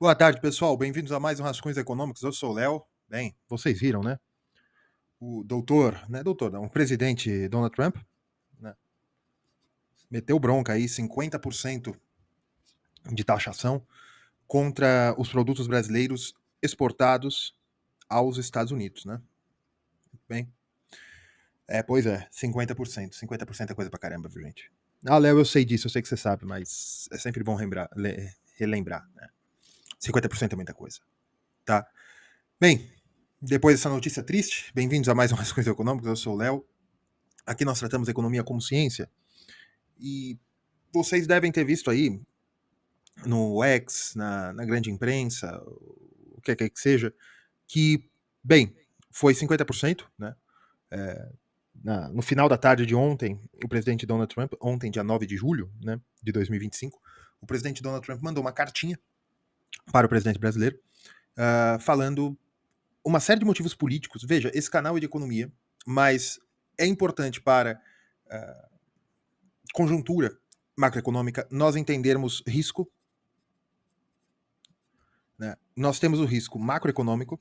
Boa tarde, pessoal. Bem-vindos a mais um Rascunhos Econômicos. Eu sou o Léo. Bem, vocês viram, né? O doutor, não é doutor, não, o presidente Donald Trump, né, meteu bronca aí, 50% de taxação contra os produtos brasileiros exportados aos Estados Unidos, né? Bem, pois é, 50%. 50% é coisa pra caramba, viu, gente? Ah, Léo, eu sei disso, eu sei que você sabe, mas é sempre bom relembrar, né? 50% é muita coisa, tá? Bem, depois dessa notícia triste, bem-vindos a mais um Rascunhos Econômicos. Eu sou o Léo. Aqui nós tratamos a economia como ciência e vocês devem ter visto aí no X, na grande imprensa, o que quer que seja, que, bem, foi 50%, né? No final da tarde de ontem, o presidente Donald Trump, ontem, dia 9 de julho, né, de 2025, o presidente Donald Trump mandou uma cartinha para o presidente brasileiro, falando uma série de motivos políticos. Veja, esse canal é de economia, mas é importante para conjuntura macroeconômica nós entendermos risco, né? Nós temos o risco macroeconômico,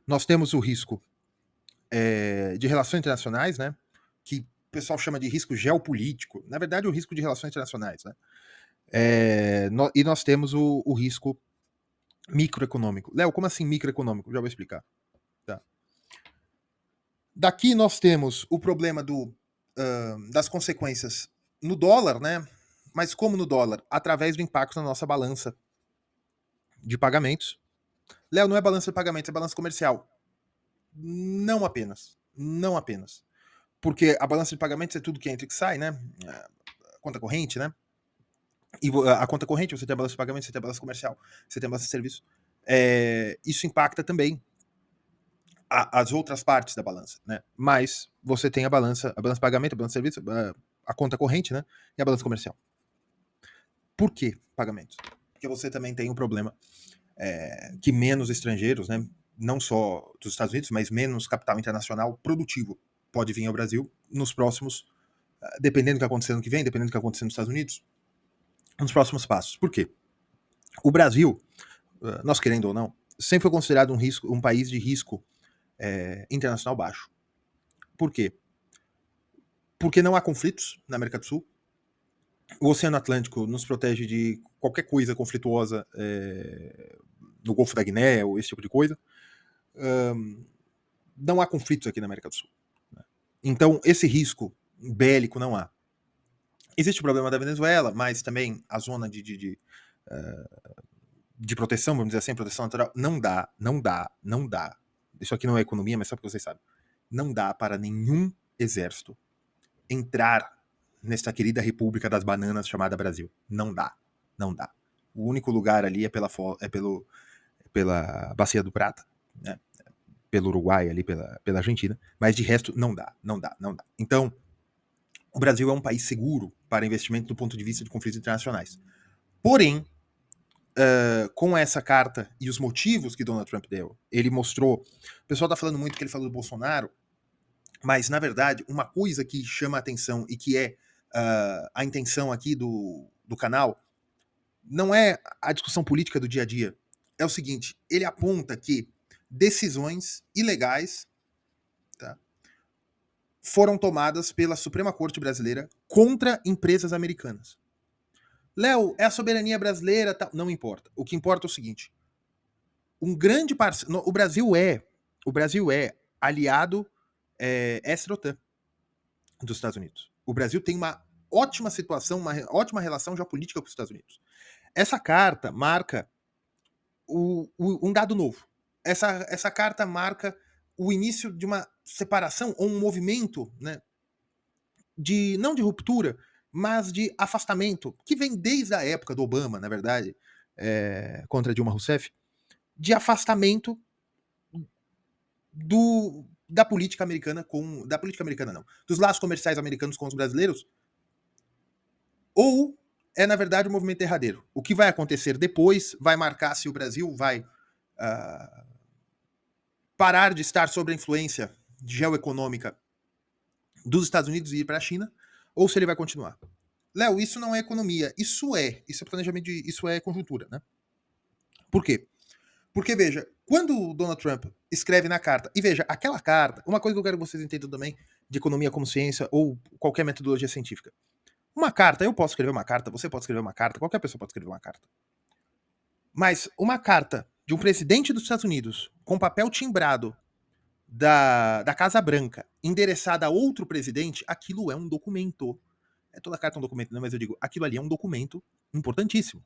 nós temos o risco de relações internacionais, né? Que o pessoal chama de risco geopolítico. Na verdade, o risco de relações internacionais, né? E nós temos o risco microeconômico. Léo, como assim microeconômico? Já vou explicar. Tá. Daqui nós temos o problema das consequências no dólar, né? Mas como no dólar? Através do impacto na nossa balança de pagamentos. Léo, não é balança de pagamentos, é balança comercial. Não apenas. Não apenas. Porque a balança de pagamentos é tudo que entra e que sai, né? A conta corrente, né? E a conta corrente, você tem a balança de pagamentos, você tem a balança comercial, você tem a balança de serviço. Isso impacta também as outras partes da balança, né? Mas você tem a balança de pagamento, a balança de serviço, a conta corrente, né? E a balança comercial. Por que pagamentos? Porque você também tem um problema que menos estrangeiros, né? Não só dos Estados Unidos, mas menos capital internacional produtivo pode vir ao Brasil nos próximos, dependendo do que acontecer no que vem, dependendo do que acontecer nos Estados Unidos, nos próximos passos. Por quê? O Brasil, nós querendo ou não, sempre foi considerado um país de risco internacional baixo. Por quê? Porque não há conflitos na América do Sul. O Oceano Atlântico nos protege de qualquer coisa conflituosa no Golfo da Guiné ou esse tipo de coisa. Não há conflitos aqui na América do Sul. Né? Então, esse risco bélico não há. Existe o problema da Venezuela, mas também a zona de proteção, vamos dizer assim, proteção natural, não dá. Isso aqui não é economia, mas só porque vocês sabem. Não dá para nenhum exército entrar nesta querida República das Bananas chamada Brasil. Não dá. Não dá. O único lugar ali é pela Bacia do Prata, né? Pelo Uruguai, ali pela Argentina, mas de resto não dá. Então, o Brasil é um país seguro para investimento do ponto de vista de conflitos internacionais. Porém, com essa carta e os motivos que Donald Trump deu, ele mostrou. O pessoal está falando muito que ele falou do Bolsonaro, mas na verdade, uma coisa que chama a atenção e que é a intenção aqui do canal não é a discussão política do dia a dia. É o seguinte: ele aponta que decisões ilegais, tá, foram tomadas pela Suprema Corte Brasileira contra empresas americanas. Léo, é a soberania brasileira, tal. Não importa. O que importa é o seguinte: um grande parceiro. O Brasil é aliado ex-OTAN dos Estados Unidos. O Brasil tem uma ótima situação, uma ótima relação geopolítica com os Estados Unidos. Essa carta marca um dado novo. Essa carta marca o início de uma separação ou um movimento, né, não de ruptura, mas de afastamento, que vem desde a época do Obama, na verdade, contra Dilma Rousseff, de afastamento da política americana da política americana não, dos laços comerciais americanos com os brasileiros, ou é na verdade um movimento derradeiro. O que vai acontecer depois vai marcar se o Brasil vai parar de estar sob a influência geoeconômica dos Estados Unidos e ir para a China, ou se ele vai continuar. Léo, isso não é economia, isso é planejamento isso é conjuntura, né? Por quê? Porque, veja, quando o Donald Trump escreve na carta, e veja, aquela carta, uma coisa que eu quero que vocês entendam também de economia como ciência ou qualquer metodologia científica. Uma carta, eu posso escrever uma carta, você pode escrever uma carta, qualquer pessoa pode escrever uma carta. Mas uma carta de um presidente dos Estados Unidos com papel timbrado da Casa Branca, endereçada a outro presidente, aquilo é um documento. É toda carta é um documento, não, mas eu digo, aquilo ali é um documento importantíssimo.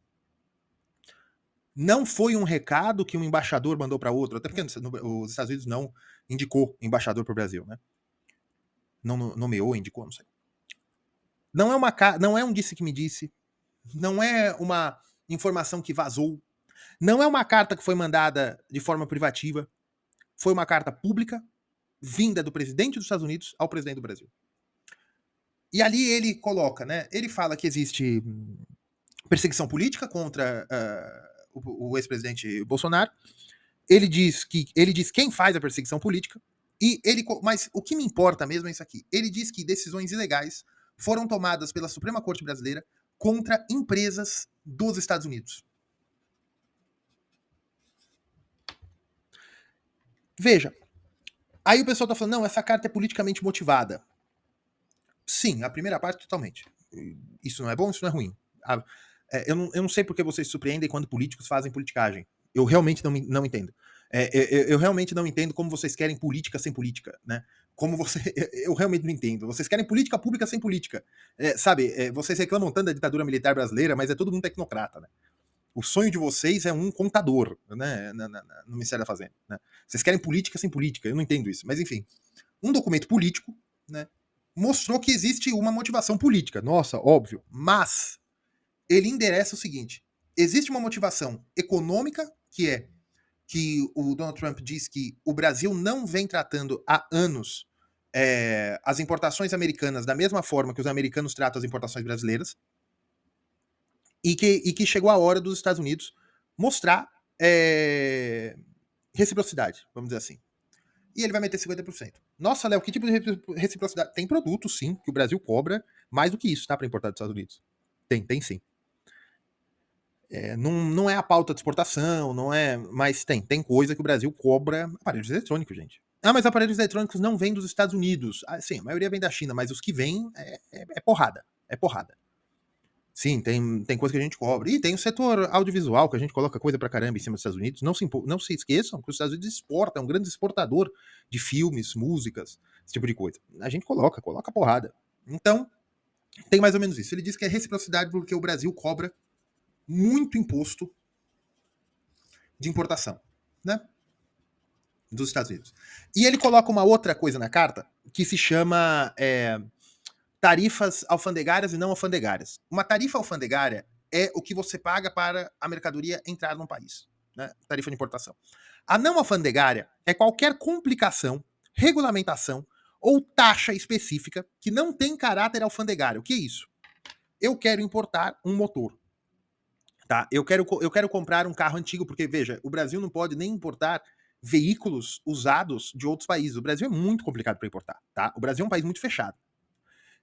Não foi um recado que um embaixador mandou para outro, até porque os Estados Unidos não indicou embaixador para o Brasil, né? Não nomeou, indicou, não sei. Não é um disse que me disse, não é uma informação que vazou, não é uma carta que foi mandada de forma privativa, foi uma carta pública vinda do presidente dos Estados Unidos ao presidente do Brasil. E ali ele coloca, né? Ele fala que existe perseguição política contra o ex-presidente Bolsonaro. Ele diz quem faz a perseguição política. Mas o que me importa mesmo é isso aqui. Ele diz que decisões ilegais foram tomadas pela Suprema Corte Brasileira contra empresas dos Estados Unidos. Veja, aí o pessoal tá falando, não, essa carta é politicamente motivada. Sim, a primeira parte totalmente. Isso não é bom, isso não é ruim. Eu não sei porque vocês se surpreendem quando políticos fazem politicagem. Eu realmente não entendo. Eu realmente não entendo como vocês querem política sem política, né? Como você, eu realmente não entendo. Vocês querem política pública sem política. Sabe, vocês reclamam tanto da ditadura militar brasileira, mas é todo mundo tecnocrata, né? O sonho de vocês é um contador, né, no Ministério da Fazenda. Né? Vocês querem política sem política, eu não entendo isso. Mas enfim, um documento político, né, mostrou que existe uma motivação política. Nossa, óbvio. Mas ele endereça o seguinte: existe uma motivação econômica, que é que o Donald Trump diz que o Brasil não vem tratando há anos as importações americanas da mesma forma que os americanos tratam as importações brasileiras, e que chegou a hora dos Estados Unidos mostrar reciprocidade, vamos dizer assim. E ele vai meter 50%. Nossa, Léo, que tipo de reciprocidade? Tem produtos, sim, que o Brasil cobra mais do que isso, tá, para importar dos Estados Unidos. Tem sim. Não é a pauta de exportação, não é. Mas tem coisa que o Brasil cobra. Aparelhos eletrônicos, gente. Ah, mas aparelhos eletrônicos não vêm dos Estados Unidos. Ah, sim, a maioria vem da China, mas os que vêm é porrada. É porrada. Sim, tem coisa que a gente cobra. E tem o setor audiovisual, que a gente coloca coisa pra caramba em cima dos Estados Unidos. Não se esqueçam que os Estados Unidos exportam, é um grande exportador de filmes, músicas, esse tipo de coisa. A gente coloca porrada. Então, tem mais ou menos isso. Ele diz que é reciprocidade porque o Brasil cobra muito imposto de importação, né? Dos Estados Unidos. E ele coloca uma outra coisa na carta que se chama tarifas alfandegárias e não alfandegárias. Uma tarifa alfandegária é o que você paga para a mercadoria entrar num país, né? Tarifa de importação. A não alfandegária é qualquer complicação, regulamentação ou taxa específica que não tem caráter alfandegário. O que é isso? Eu quero importar um motor. Tá? Eu quero comprar um carro antigo, porque, veja, o Brasil não pode nem importar veículos usados de outros países. O Brasil é muito complicado para importar. Tá? O Brasil é um país muito fechado.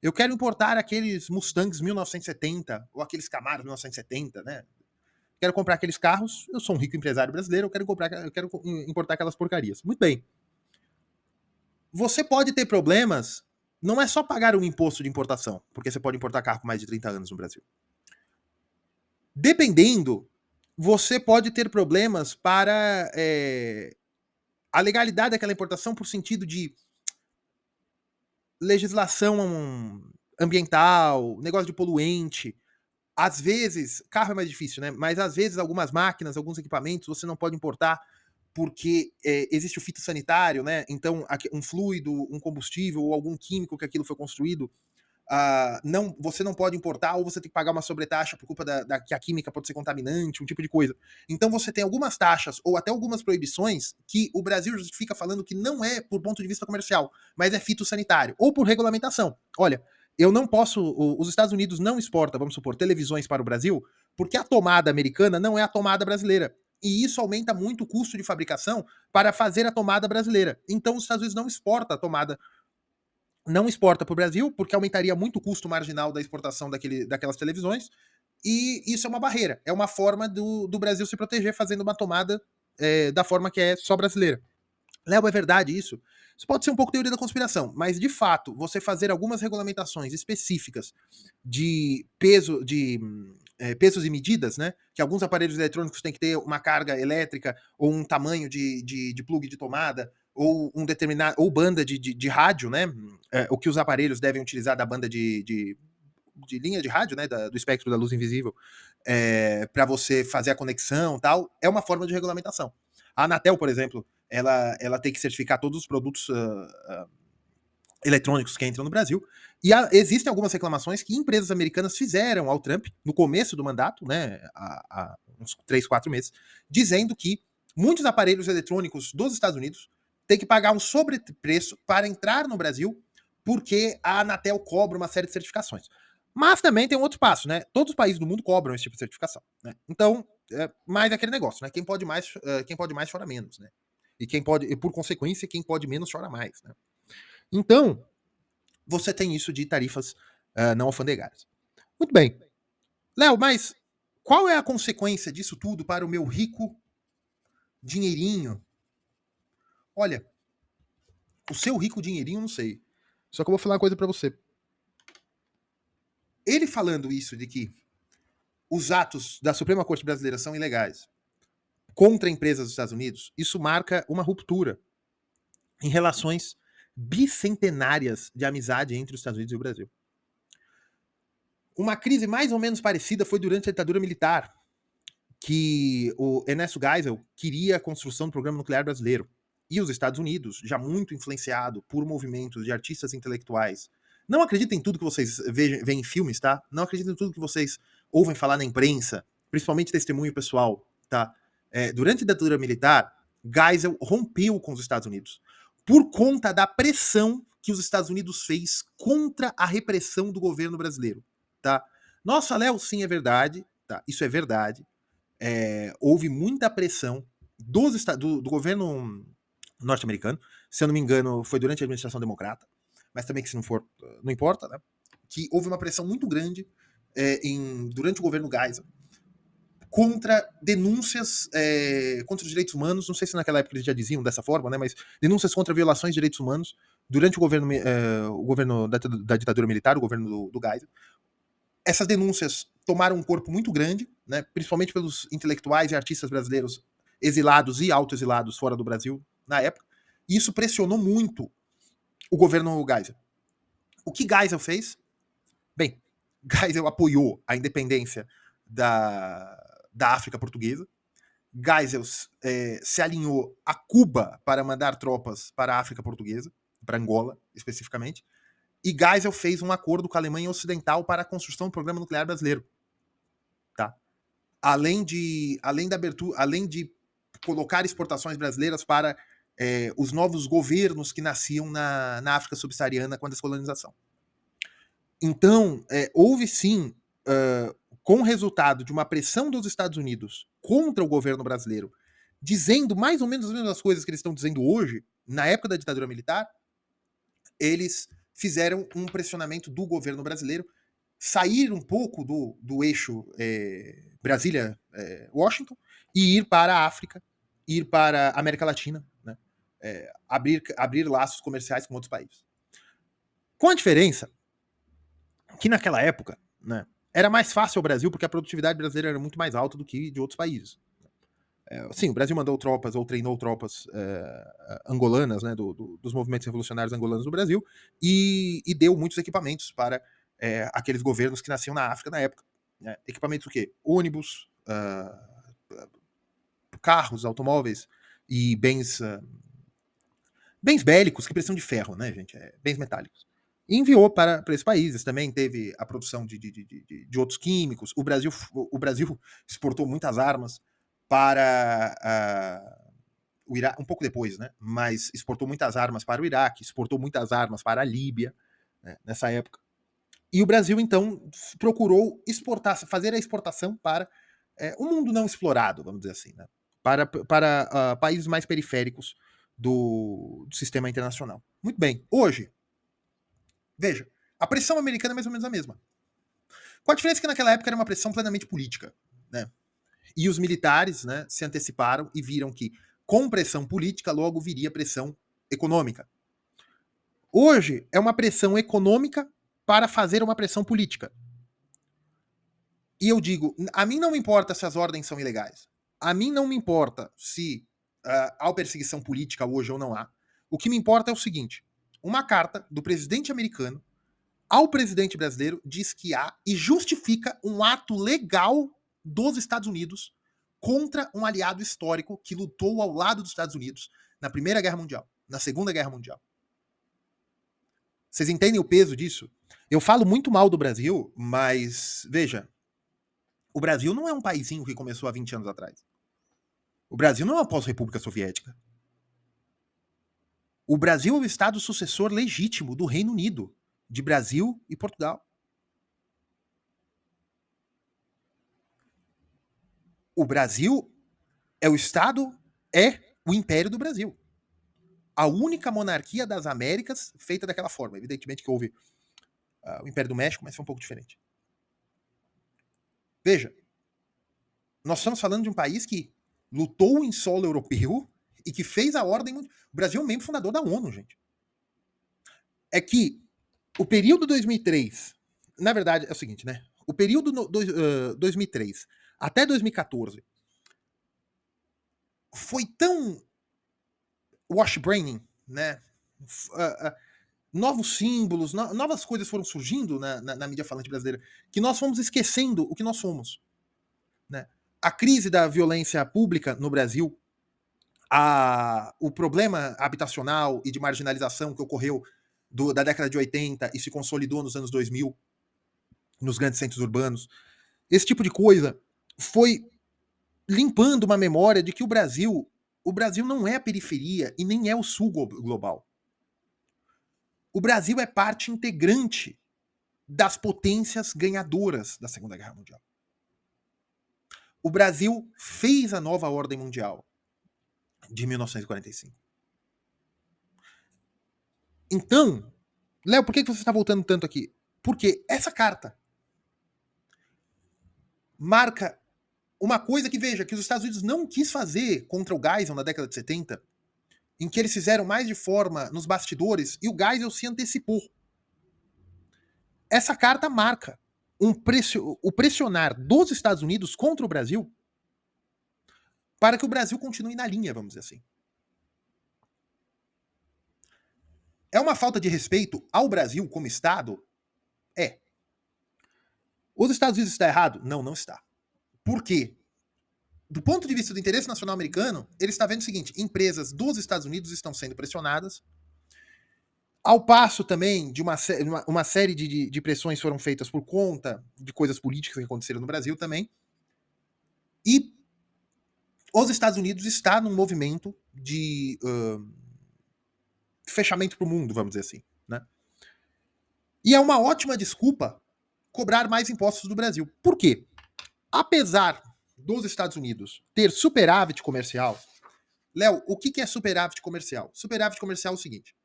Eu quero importar aqueles Mustangs 1970 ou aqueles Camaros 1970, né? Quero comprar aqueles carros. Eu sou um rico empresário brasileiro, eu quero importar aquelas porcarias. Muito bem. Você pode ter problemas. Não é só pagar um imposto de importação, porque você pode importar carro com mais de 30 anos no Brasil. Dependendo, você pode ter problemas para a legalidade daquela importação por sentido de legislação ambiental, negócio de poluente. Às vezes, carro é mais difícil, né? Mas às vezes algumas máquinas, alguns equipamentos você não pode importar porque existe o fitossanitário, né? Então, um fluido, um combustível ou algum químico que aquilo foi construído, você não pode importar, ou você tem que pagar uma sobretaxa por culpa que a química pode ser contaminante, um tipo de coisa. Então você tem algumas taxas ou até algumas proibições que o Brasil justifica falando que não é por ponto de vista comercial, mas é fitossanitário, ou por regulamentação. Olha, eu não posso, os Estados Unidos não exportam, vamos supor, televisões para o Brasil, porque a tomada americana não é a tomada brasileira. E isso aumenta muito o custo de fabricação para fazer a tomada brasileira. Então os Estados Unidos não exporta a tomada, não exporta para o Brasil, porque aumentaria muito o custo marginal da exportação daquelas televisões, e isso é uma barreira, é uma forma do Brasil se proteger fazendo uma tomada da forma que é só brasileira. Léo, é verdade isso? Isso pode ser um pouco teoria da conspiração, mas de fato, você fazer algumas regulamentações específicas de peso, pesos e medidas, né? Que alguns aparelhos eletrônicos têm que ter uma carga elétrica ou um tamanho de plug de tomada ou um determinado ou banda de rádio, né? O que os aparelhos devem utilizar da banda de linha de rádio, né? Do espectro da luz invisível, para você fazer a conexão, tal, é uma forma de regulamentação. A Anatel, por exemplo, ela tem que certificar todos os produtos eletrônicos que entram no Brasil. E existem algumas reclamações que empresas americanas fizeram ao Trump no começo do mandato, né, há uns 3, 4 meses, dizendo que muitos aparelhos eletrônicos dos Estados Unidos têm que pagar um sobrepreço para entrar no Brasil, porque a Anatel cobra uma série de certificações. Mas também tem um outro passo, né? Todos os países do mundo cobram esse tipo de certificação, né? Então, mais aquele negócio, né? Quem pode mais chora menos, né? E quem pode, e por consequência, quem pode menos chora mais, né? Então, você tem isso de tarifas não alfandegárias. Muito bem. Léo, mas qual é a consequência disso tudo para o meu rico dinheirinho? Olha, o seu rico dinheirinho, não sei. Só que eu vou falar uma coisa para você. Ele falando isso de que os atos da Suprema Corte Brasileira são ilegais contra empresas dos Estados Unidos, isso marca uma ruptura em relações bicentenárias de amizade entre os Estados Unidos e o Brasil. Uma crise mais ou menos parecida foi durante a ditadura militar, que o Ernesto Geisel queria a construção do programa nuclear brasileiro. E os Estados Unidos, já muito influenciado por movimentos de artistas intelectuais, não acreditem em tudo que vocês veem em filmes, tá? Não acreditem em tudo que vocês ouvem falar na imprensa, principalmente testemunho pessoal, tá? Durante a ditadura militar, Geisel rompeu com os Estados Unidos por conta da pressão que os Estados Unidos fez contra a repressão do governo brasileiro, tá? Nossa, Léo, sim, é verdade, tá? Isso é verdade. Houve muita pressão do governo norte-americano, se eu não me engano, foi durante a administração democrata, mas também que se não for, não importa, né? Que houve uma pressão muito grande durante o governo Geisel contra denúncias contra os direitos humanos, não sei se naquela época eles já diziam dessa forma, né? Mas denúncias contra violações de direitos humanos durante o governo da ditadura militar, o governo do Geisel. Essas denúncias tomaram um corpo muito grande, né, principalmente pelos intelectuais e artistas brasileiros exilados e autoexilados fora do Brasil na época, e isso pressionou muito o governo Geisel. O que Geisel fez? Bem, Geisel apoiou a independência da África Portuguesa, Geisel se alinhou a Cuba para mandar tropas para a África Portuguesa, para Angola especificamente, e Geisel fez um acordo com a Alemanha Ocidental para a construção do programa nuclear brasileiro. Tá? Além da abertura, além de colocar exportações brasileiras para os novos governos que nasciam na África subsaariana com a descolonização. Então, houve sim, com o resultado de uma pressão dos Estados Unidos contra o governo brasileiro, dizendo mais ou menos as mesmas coisas que eles estão dizendo hoje, na época da ditadura militar, eles fizeram um pressionamento do governo brasileiro sair um pouco do eixo Brasília-Washington e ir para a África, ir para a América Latina, né? Abrir laços comerciais com outros países. Com a diferença que naquela época, né, era mais fácil ao Brasil porque a produtividade brasileira era muito mais alta do que de outros países. Sim, o Brasil mandou tropas ou treinou tropas angolanas, né, dos movimentos revolucionários angolanos no Brasil, e deu muitos equipamentos para aqueles governos que nasciam na África na época. Né? Equipamentos o quê? Ônibus, carros, automóveis e bens bélicos que precisam de ferro, né, gente? Bens metálicos. E enviou para esses países. Também teve a produção de outros químicos. O Brasil exportou muitas armas para o Iraque, um pouco depois, né? Mas exportou muitas armas para o Iraque, exportou muitas armas para a Líbia, né, nessa época. E o Brasil, então, procurou fazer a exportação para um mundo não explorado, vamos dizer assim, né? Para países mais periféricos do sistema internacional. Muito bem. Hoje, veja, a pressão americana é mais ou menos a mesma. Com a diferença que naquela época era uma pressão plenamente política, né? E os militares, né, se anteciparam e viram que com pressão política logo viria pressão econômica. Hoje é uma pressão econômica para fazer uma pressão política. E eu digo, a mim não me importa se as ordens são ilegais. A mim não me importa se há perseguição política hoje ou não há. O que me importa é o seguinte: uma carta do presidente americano ao presidente brasileiro diz que há e justifica um ato legal dos Estados Unidos contra um aliado histórico que lutou ao lado dos Estados Unidos na Primeira Guerra Mundial, na Segunda Guerra Mundial. Vocês entendem o peso disso? Eu falo muito mal do Brasil, mas veja, o Brasil não é um paizinho que começou há 20 anos atrás. O Brasil não é uma pós-república soviética. O Brasil é o estado sucessor legítimo do Reino Unido, de Brasil e Portugal. O Brasil é o estado, é o Império do Brasil. A única monarquia das Américas feita daquela forma. Evidentemente que houve o Império do México, mas foi um pouco diferente. Veja, nós estamos falando de um país que lutou em solo europeu e que fez a ordem. O Brasil é um membro fundador da ONU, gente. É que o período 2003, na verdade, é o seguinte, né? O período 2003 até 2014 foi tão washbraining, né? Novos símbolos, novas coisas foram surgindo na mídia falante brasileira, que nós fomos esquecendo o que nós somos. Né? A crise da violência pública no Brasil, o problema habitacional e de marginalização que ocorreu da década de 80 e se consolidou nos anos 2000, nos grandes centros urbanos, esse tipo de coisa foi limpando uma memória de que o Brasil não é a periferia e nem é o sul global. O Brasil é parte integrante das potências ganhadoras da Segunda Guerra Mundial. O Brasil fez a nova ordem mundial de 1945. Então, Léo, por que você está voltando tanto aqui? Porque essa carta marca uma coisa que, veja, que os Estados Unidos não quis fazer contra o Geisel na década de 70, em que eles fizeram mais de forma nos bastidores, e o Geisel se antecipou. Essa carta marca o pressionar dos Estados Unidos contra o Brasil para que o Brasil continue na linha, vamos dizer assim. É uma falta de respeito ao Brasil como Estado? É. Os Estados Unidos está errado? Não, não está. Por quê? Do ponto de vista do interesse nacional americano, ele está vendo o seguinte: empresas dos Estados Unidos estão sendo pressionadas, ao passo também de uma série de pressões foram feitas por conta de coisas políticas que aconteceram no Brasil também, e os Estados Unidos está num movimento de fechamento para o mundo, vamos dizer assim. Né? E é uma ótima desculpa cobrar mais impostos do Brasil. Por quê? Apesar dos Estados Unidos ter superávit comercial, Léo, o que é superávit comercial? Superávit comercial é o seguinte: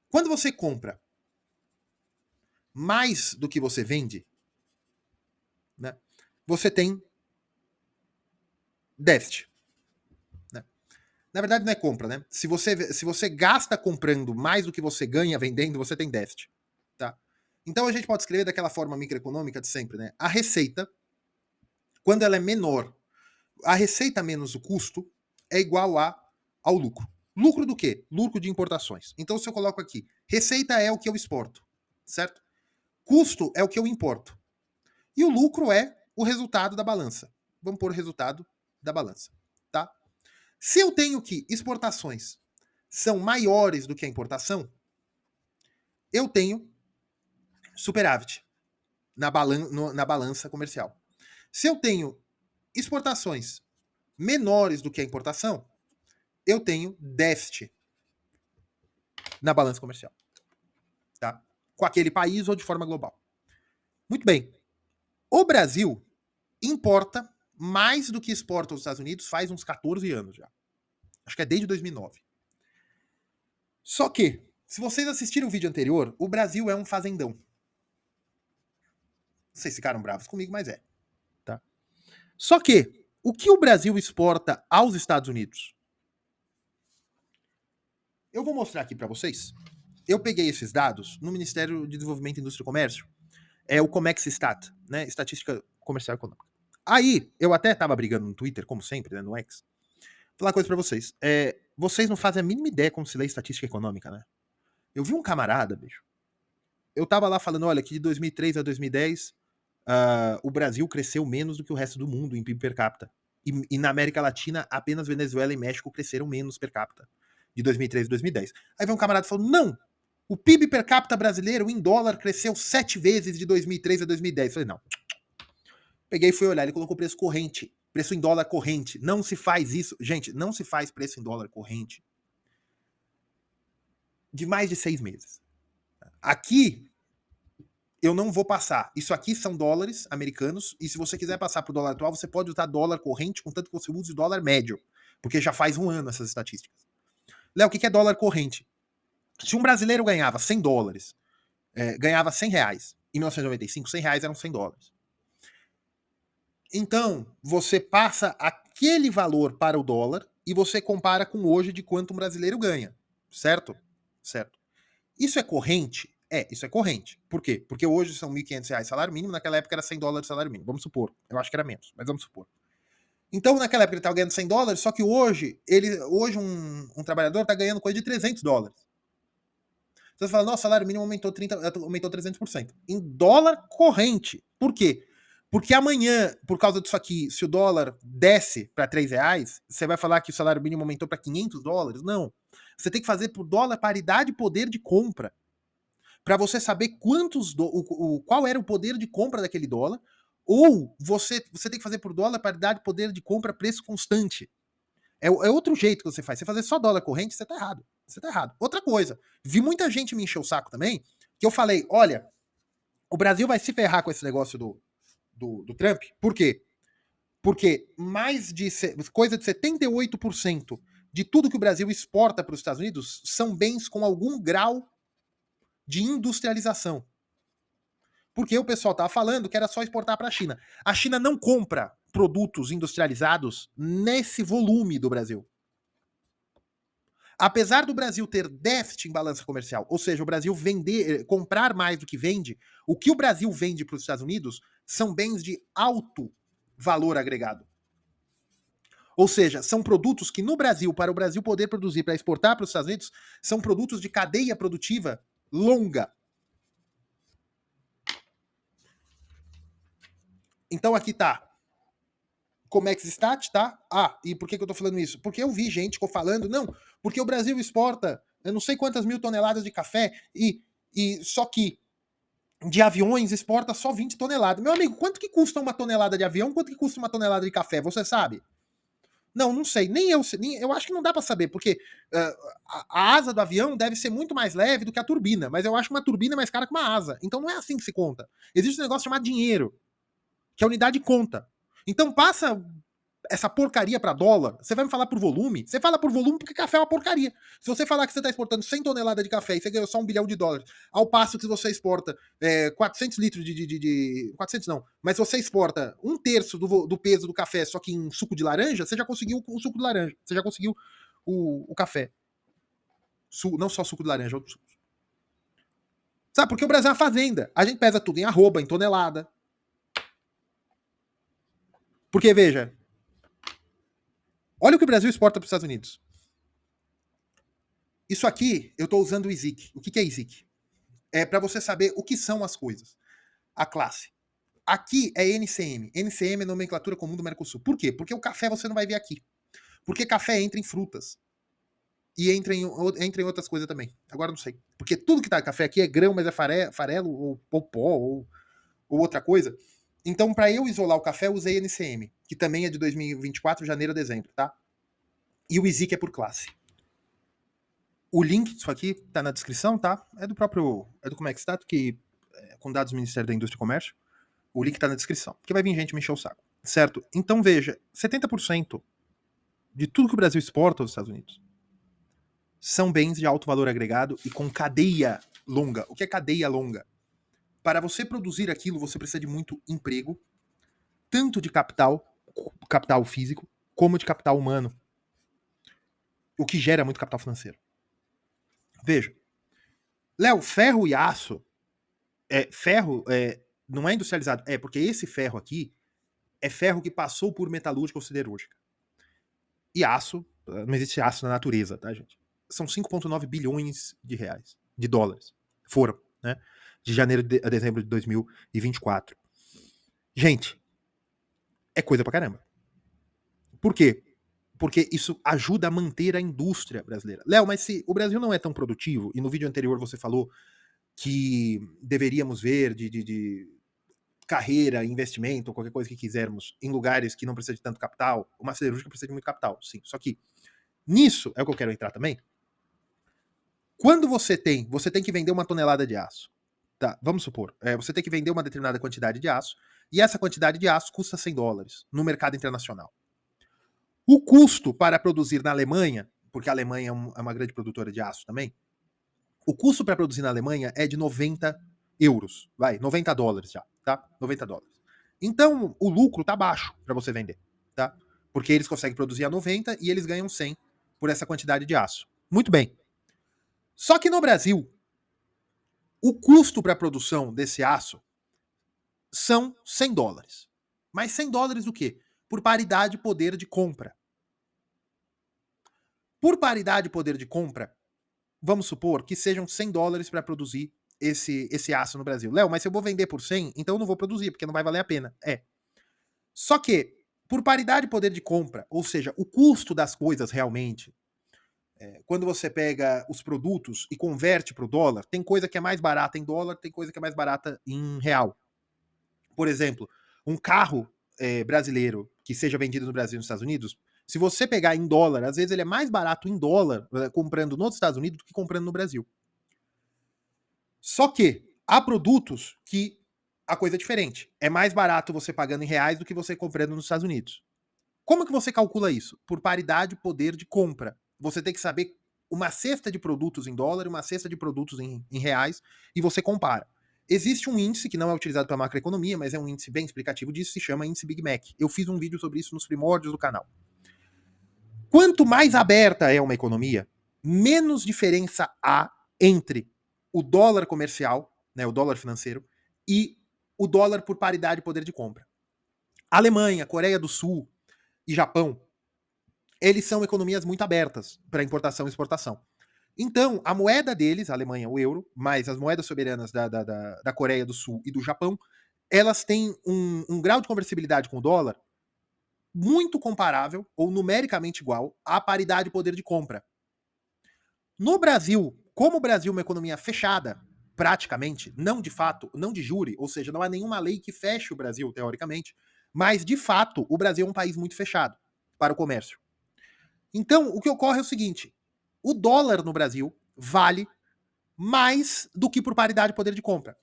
quando você compra mais do que você vende, né, você tem déficit. Né? Na verdade, não é compra, né? Se você gasta comprando mais do que você ganha vendendo, você tem déficit. Tá? Então a gente pode escrever daquela forma microeconômica de sempre, né? A receita, quando ela é menor, a receita menos o custo é igual ao lucro. Lucro do quê? Lucro de importações. Então, se eu coloco aqui, receita é o que eu exporto, certo? Custo é o que eu importo. E o lucro é o resultado da balança. Vamos pôr o resultado da balança, tá? Se eu tenho que exportações são maiores do que a importação, eu tenho superávit na balança comercial. Se eu tenho exportações menores do que a importação, eu tenho déficit na balança comercial. Tá? Com aquele país ou de forma global. Muito bem. O Brasil importa mais do que exporta aos Estados Unidos faz uns 14 anos já. Acho que é desde 2009. Só que, se vocês assistiram o vídeo anterior, o Brasil é um fazendão. Vocês ficaram bravos comigo, mas é. Tá? Só que, o que o Brasil exporta aos Estados Unidos? Eu vou mostrar aqui para vocês. Eu peguei esses dados no Ministério de Desenvolvimento, Indústria e Comércio. É o Comex Stat, né? Estatística Comercial e Econômica. Aí, eu até tava brigando no Twitter, como sempre, né, no X. Vou falar uma coisa pra vocês. Vocês não fazem a mínima ideia como se lê estatística econômica, né? Eu vi um camarada, bicho. Eu tava lá falando, olha, que de 2003 a 2010, o Brasil cresceu menos do que o resto do mundo em PIB per capita. E na América Latina, apenas Venezuela e México cresceram menos per capita. De 2003 a 2010. Aí vem um camarada falando, não, o PIB per capita brasileiro em dólar cresceu 7 vezes de 2003 a 2010. Eu falei, não. Peguei e fui olhar, ele colocou preço corrente. Preço em dólar corrente. Não se faz isso. Gente, não se faz preço em dólar corrente de mais de 6 meses. Aqui, eu não vou passar. Isso aqui são dólares americanos, e se você quiser passar para o dólar atual, você pode usar dólar corrente, contanto que você use dólar médio, porque já faz um ano essas estatísticas. Léo, o que é dólar corrente? Se um brasileiro ganhava 100 dólares, ganhava 100 reais, em 1995, 100 reais eram 100 dólares. Então, você passa aquele valor para o dólar e você compara com hoje de quanto um brasileiro ganha, certo? Certo. Isso é corrente? Isso é corrente. Por quê? Porque hoje são R$ 1.500 salário mínimo, naquela época era 100 dólares salário mínimo. Vamos supor. Eu acho que era menos, mas vamos supor. Então, naquela época ele estava ganhando 100 dólares, só que hoje um trabalhador está ganhando coisa de 300 dólares. Então você fala, nossa, o salário mínimo aumentou 300%. Em dólar corrente. Por quê? Porque amanhã, por causa disso aqui, se o dólar desce para R$ 3, você vai falar que o salário mínimo aumentou para 500 dólares? Não. Você tem que fazer por dólar paridade e poder de compra. Para você saber qual era o poder de compra daquele dólar. Ou você tem que fazer por dólar paridade, poder de compra, preço constante. É outro jeito que você faz. Você fazer só dólar corrente, você tá errado. Você tá errado. Outra coisa, vi muita gente me encher o saco também, que eu falei, olha, o Brasil vai se ferrar com esse negócio do Trump. Por quê? Porque coisa de 78% de tudo que o Brasil exporta para os Estados Unidos são bens com algum grau de industrialização. Porque o pessoal tava falando que era só exportar para a China. A China não compra produtos industrializados nesse volume do Brasil. Apesar do Brasil ter déficit em balança comercial, ou seja, o Brasil comprar mais do que vende, o que o Brasil vende para os Estados Unidos são bens de alto valor agregado. Ou seja, são produtos que no Brasil, para o Brasil poder produzir para exportar para os Estados Unidos, são produtos de cadeia produtiva longa. Então aqui tá Comex Stat, tá? E por que eu tô falando isso? Porque eu vi gente falando, não, porque o Brasil exporta eu não sei quantas mil toneladas de café e só que de aviões exporta só 20 toneladas. Meu amigo, quanto que custa uma tonelada de avião? Quanto que custa uma tonelada de café? Você sabe? Não sei. Nem eu sei. Eu acho que não dá para saber, porque a asa do avião deve ser muito mais leve do que a turbina, mas eu acho uma turbina mais cara que uma asa. Então não é assim que se conta. Existe um negócio chamado dinheiro, que a unidade conta. Então passa essa porcaria para dólar, você vai me falar por volume? Você fala por volume porque café é uma porcaria. Se você falar que você está exportando 100 toneladas de café e você ganhou só $1 bilhão, ao passo que você exporta 400 litros 400 não, mas você exporta 1/3 do peso do café só que em suco de laranja, você já conseguiu o suco de laranja. Você já conseguiu o café. Não só suco de laranja, outros sucos. Sabe, porque o Brasil é uma fazenda. A gente pesa tudo em arroba, em tonelada. Porque, veja, olha o que o Brasil exporta para os Estados Unidos. Isso aqui, eu estou usando o ISIC. O que é ISIC? É para você saber o que são as coisas. A classe. Aqui é NCM. NCM é nomenclatura comum do Mercosul. Por quê? Porque o café você não vai ver aqui. Porque café entra em frutas. E entra em outras coisas também. Agora não sei. Porque tudo que tá em café aqui é grão, mas é farelo, ou pó, ou outra coisa. Então, para eu isolar o café, eu usei NCM, que também é de 2024, janeiro a dezembro, tá? E o ISIC é por classe. O link disso aqui tá na descrição, tá? É do Comexstat, que com dados do Ministério da Indústria e Comércio. O link tá na descrição. Porque vai vir gente me encher o saco. Certo? Então veja, 70% de tudo que o Brasil exporta aos Estados Unidos são bens de alto valor agregado e com cadeia longa. O que é cadeia longa? Para você produzir aquilo, você precisa de muito emprego, tanto de capital físico, como de capital humano, o que gera muito capital financeiro. Veja, Léo, ferro e aço, ferro não é industrializado, porque esse ferro aqui é ferro que passou por metalúrgica ou siderúrgica. E aço, não existe aço na natureza, tá, gente? São 5,9 bilhões de reais, de dólares. Foram, né? De janeiro a dezembro de 2024. Gente, é coisa pra caramba. Por quê? Porque isso ajuda a manter a indústria brasileira. Léo, mas se o Brasil não é tão produtivo, e no vídeo anterior você falou que deveríamos ver de carreira, investimento, ou qualquer coisa que quisermos, em lugares que não precisa de tanto capital, uma siderúrgica precisa de muito capital, sim. Só que nisso é o que eu quero entrar também. Quando você tem que vender uma tonelada de aço. Tá, vamos supor, você tem que vender uma determinada quantidade de aço, e essa quantidade de aço custa $100 no mercado internacional. O custo para produzir na Alemanha, porque a Alemanha é uma grande produtora de aço também, o custo para produzir na Alemanha é de 90 euros, vai, $90 já, tá? $90. Então, o lucro tá baixo para você vender, tá? Porque eles conseguem produzir a 90 e eles ganham 100 por essa quantidade de aço. Muito bem. Só que no Brasil, o custo para a produção desse aço são $100. Mas $100 do quê? Por paridade poder de compra. Por paridade poder de compra, vamos supor que sejam $100 para produzir esse aço no Brasil. Léo, mas se eu vou vender por 100, então eu não vou produzir, porque não vai valer a pena. Só que, por paridade poder de compra, ou seja, o custo das coisas realmente, quando você pega os produtos e converte para o dólar, tem coisa que é mais barata em dólar, tem coisa que é mais barata em real. Por exemplo, um carro brasileiro que seja vendido no Brasil e nos Estados Unidos, se você pegar em dólar, às vezes ele é mais barato em dólar comprando nos Estados Unidos do que comprando no Brasil. Só que há produtos que a coisa é diferente. É mais barato você pagando em reais do que você comprando nos Estados Unidos. Como que você calcula isso? Por paridade poder de compra. Você tem que saber uma cesta de produtos em dólar e uma cesta de produtos em reais e você compara. Existe um índice que não é utilizado para macroeconomia, mas é um índice bem explicativo disso, se chama índice Big Mac. Eu fiz um vídeo sobre isso nos primórdios do canal. Quanto mais aberta é uma economia, menos diferença há entre o dólar comercial, né, o dólar financeiro, e o dólar por paridade e poder de compra. Alemanha, Coreia do Sul e Japão, eles são economias muito abertas para importação e exportação. Então, a moeda deles, a Alemanha, o euro, mais as moedas soberanas da Coreia do Sul e do Japão, elas têm um grau de conversibilidade com o dólar muito comparável, ou numericamente igual, à paridade de poder de compra. No Brasil, como o Brasil é uma economia fechada, praticamente, não de fato, não de jure, ou seja, não há nenhuma lei que feche o Brasil, teoricamente, mas de fato, o Brasil é um país muito fechado para o comércio. Então, o que ocorre é o seguinte: o dólar no Brasil vale mais do que por paridade de poder de compra.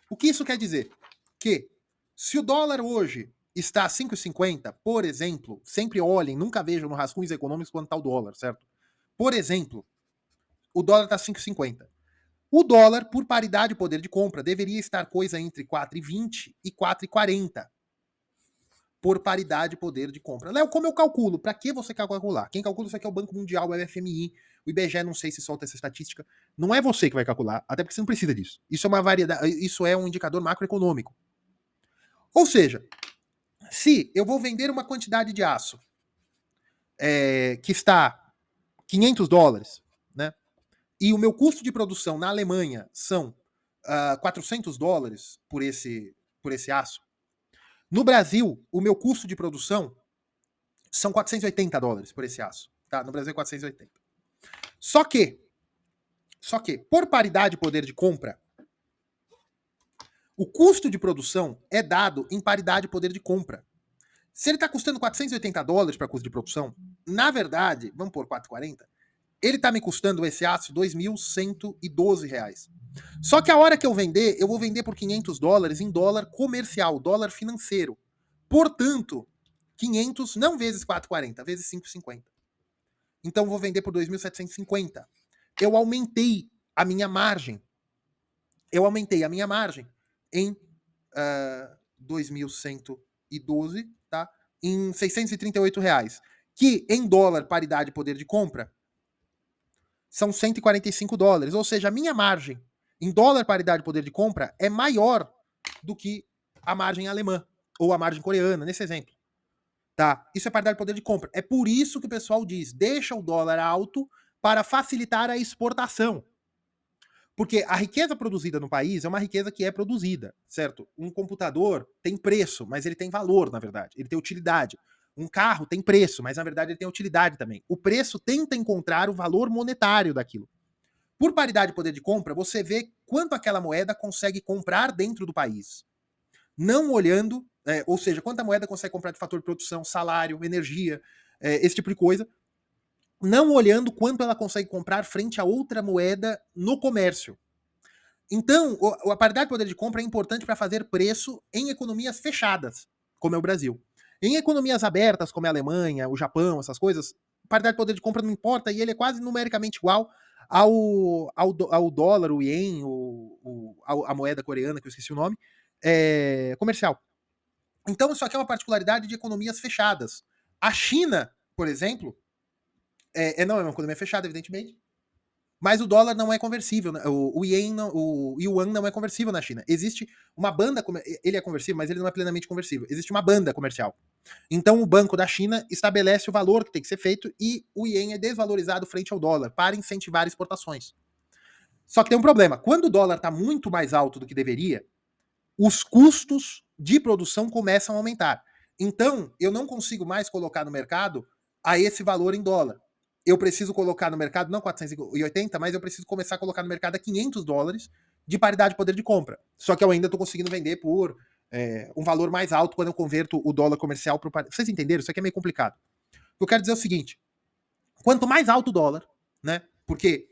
O que isso quer dizer? Que se o dólar hoje está a 5,50, por exemplo, sempre olhem, nunca vejam no rascunhos econômicos quanto está o dólar, certo? Por exemplo, o dólar está 5,50. O dólar, por paridade de poder de compra, deveria estar coisa entre 4,20 e 4,40. Por paridade de poder de compra. Léo, como eu calculo? Para que você quer calcular? Quem calcula isso aqui é o Banco Mundial, o FMI, o IBGE, não sei se solta essa estatística. Não é você que vai calcular, até porque você não precisa disso. Isso é uma variedade, isso é um indicador macroeconômico. Ou seja, se eu vou vender uma quantidade de aço que está $500, né? E o meu custo de produção na Alemanha são $400 por esse aço. No Brasil, o meu custo de produção são $480 por esse aço. Tá? No Brasil é 480. Só que, por paridade de poder de compra, o custo de produção é dado em paridade de poder de compra. Se ele está custando $480 para custo de produção, na verdade, vamos por 440, ele está me custando esse aço R$2.112. Só que a hora que eu vender, eu vou vender por $500 em dólar comercial, dólar financeiro. Portanto, 500 não vezes 440, vezes 5,50. Então eu vou vender por 2.750. Eu aumentei a minha margem. eu aumentei a minha margem em 2.112, tá? Em R$ 638, que em dólar, paridade poder de compra, são US$ 145. Ou seja, a minha margem em dólar, paridade poder de compra, é maior do que a margem alemã ou a margem coreana, nesse exemplo. Tá? Isso é paridade de poder de compra. É por isso que o pessoal diz: deixa o dólar alto para facilitar a exportação. Porque a riqueza produzida no país é uma riqueza que é produzida, certo? Um computador tem preço, mas ele tem valor, na verdade. Ele tem utilidade. Um carro tem preço, mas na verdade ele tem utilidade também. O preço tenta encontrar o valor monetário daquilo. Por paridade de poder de compra, você vê quanto aquela moeda consegue comprar dentro do país. Não olhando, ou seja, quanto a moeda consegue comprar de fator de produção, salário, energia, esse tipo de coisa, não olhando quanto ela consegue comprar frente a outra moeda no comércio. Então, a paridade de poder de compra é importante para fazer preço em economias fechadas, como é o Brasil. Em economias abertas, como é a Alemanha, o Japão, essas coisas, paridade de poder de compra não importa e ele é quase numericamente igual ao dólar, o ien, a moeda coreana, que eu esqueci o nome, comercial. Então, isso aqui é uma particularidade de economias fechadas. A China, por exemplo, não é uma economia fechada, evidentemente, mas o dólar não é conversível, né? O ien, o yuan não é conversível na China. Existe uma banda, ele é conversível, mas ele não é plenamente conversível. Existe uma banda comercial. Então o Banco da China estabelece o valor que tem que ser feito e o ien é desvalorizado frente ao dólar para incentivar exportações. Só que tem um problema. Quando o dólar está muito mais alto do que deveria, os custos de produção começam a aumentar. Então, eu não consigo mais colocar no mercado a esse valor em dólar. Eu preciso colocar no mercado, não 480, mas eu preciso começar a colocar no mercado a US$ 500 de paridade de poder de compra. Só que eu ainda estou conseguindo vender por um valor mais alto quando eu converto o dólar comercial para o... Vocês entenderam? Isso aqui é meio complicado. O que eu quero dizer é o seguinte: quanto mais alto o dólar, né? Porque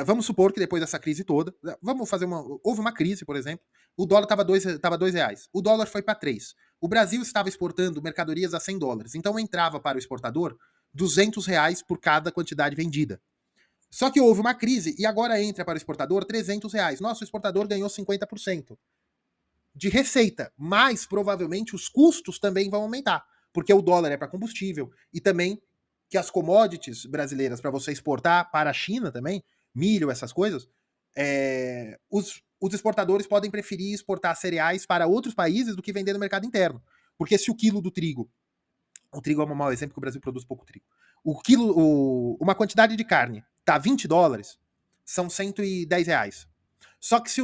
vamos supor que depois dessa crise toda, vamos fazer houve uma crise, por exemplo, o dólar estava R$ 2, o dólar foi para 3. O Brasil estava exportando mercadorias a US$ 100, então entrava para o exportador R$ 200 por cada quantidade vendida. Só que houve uma crise e agora entra para o exportador R$ 300. Nosso exportador ganhou 50% de receita, mas provavelmente os custos também vão aumentar, porque o dólar é para combustível e também que as commodities brasileiras para você exportar para a China também, milho, essas coisas, os exportadores podem preferir exportar cereais para outros países do que vender no mercado interno. Porque se o quilo do trigo, o trigo é um mau exemplo, que o Brasil produz pouco trigo, uma quantidade de carne tá $20, são R$ 110. Só que se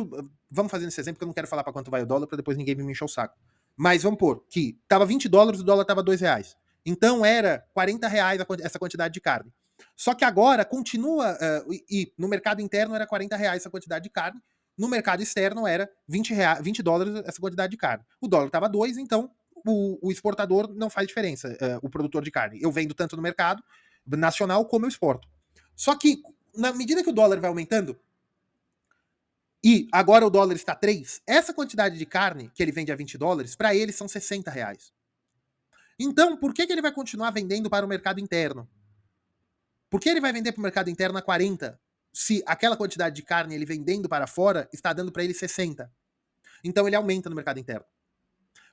vamos fazer esse exemplo, que eu não quero falar para quanto vai o dólar, para depois ninguém me encher o saco. Mas vamos pôr que tava $20, o dólar tava R$ 2. Então era R$ 40 essa quantidade de carne. Só que agora continua, e no mercado interno era R$ 40 essa quantidade de carne, no mercado externo era $20 essa quantidade de carne. O dólar tava 2, então o exportador não faz diferença, o produtor de carne. Eu vendo tanto no mercado nacional como eu exporto. Só que, na medida que o dólar vai aumentando, e agora o dólar está 3, essa quantidade de carne que ele vende a $20, para ele são R$ 60. Então, por que ele vai continuar vendendo para o mercado interno? Por que ele vai vender para o mercado interno a 40, se aquela quantidade de carne ele vendendo para fora está dando para ele 60? Então ele aumenta no mercado interno.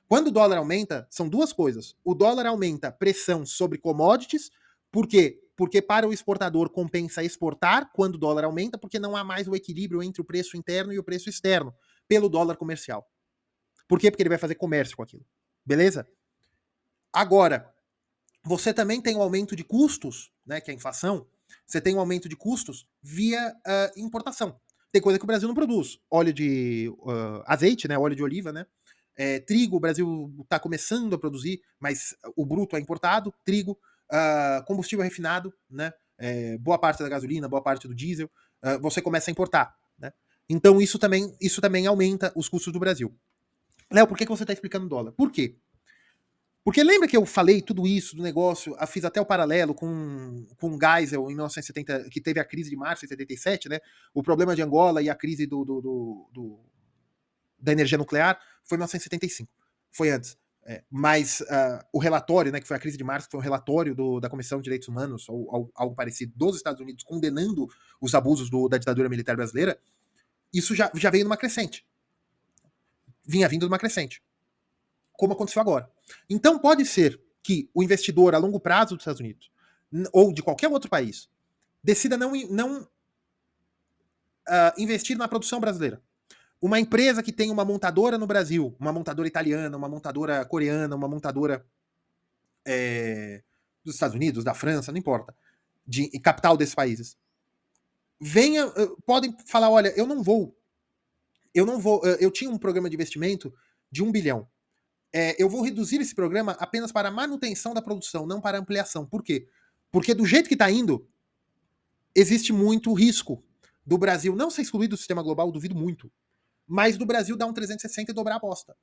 Quando o dólar aumenta, são duas coisas. O dólar aumenta pressão sobre commodities, por quê? Porque para o exportador compensa exportar quando o dólar aumenta, porque não há mais o equilíbrio entre o preço interno e o preço externo, pelo dólar comercial. Por quê? Porque ele vai fazer comércio com aquilo. Beleza? Agora, você também tem um aumento de custos, né, que é a inflação. Você tem um aumento de custos via importação. Tem coisa que o Brasil não produz. Óleo de azeite, né, óleo de oliva, né? Trigo, o Brasil está começando a produzir, mas o bruto é importado. Trigo, combustível refinado, né? Boa parte da gasolina, boa parte do diesel, você começa a importar, né? Então isso também aumenta os custos do Brasil. Léo, por que você está explicando dólar? Por quê? Porque lembra que eu falei tudo isso do negócio, fiz até o paralelo com o Geisel em 1970, que teve a crise de março de 77, né? O problema de Angola e a crise da energia nuclear foi em 1975. Foi antes. Mas o relatório, né, que foi a crise de março, que foi um relatório da Comissão de Direitos Humanos, ou algo parecido, dos Estados Unidos, condenando os abusos da ditadura militar brasileira, Isso já veio numa crescente. Vinha vindo numa crescente. Como aconteceu agora. Então pode ser que o investidor a longo prazo dos Estados Unidos, ou de qualquer outro país, decida não investir na produção brasileira. Uma empresa que tem uma montadora no Brasil, uma montadora italiana, uma montadora coreana, uma montadora dos Estados Unidos, da França, não importa, de capital desses países, podem falar, olha, eu não vou, eu tinha um programa de investimento de 1 bilhão. Eu vou reduzir esse programa apenas para manutenção da produção, não para ampliação. Por quê? Porque do jeito que está indo, existe muito risco do Brasil não ser excluído do sistema global, duvido muito, mas do Brasil dar um 360 e dobrar a aposta.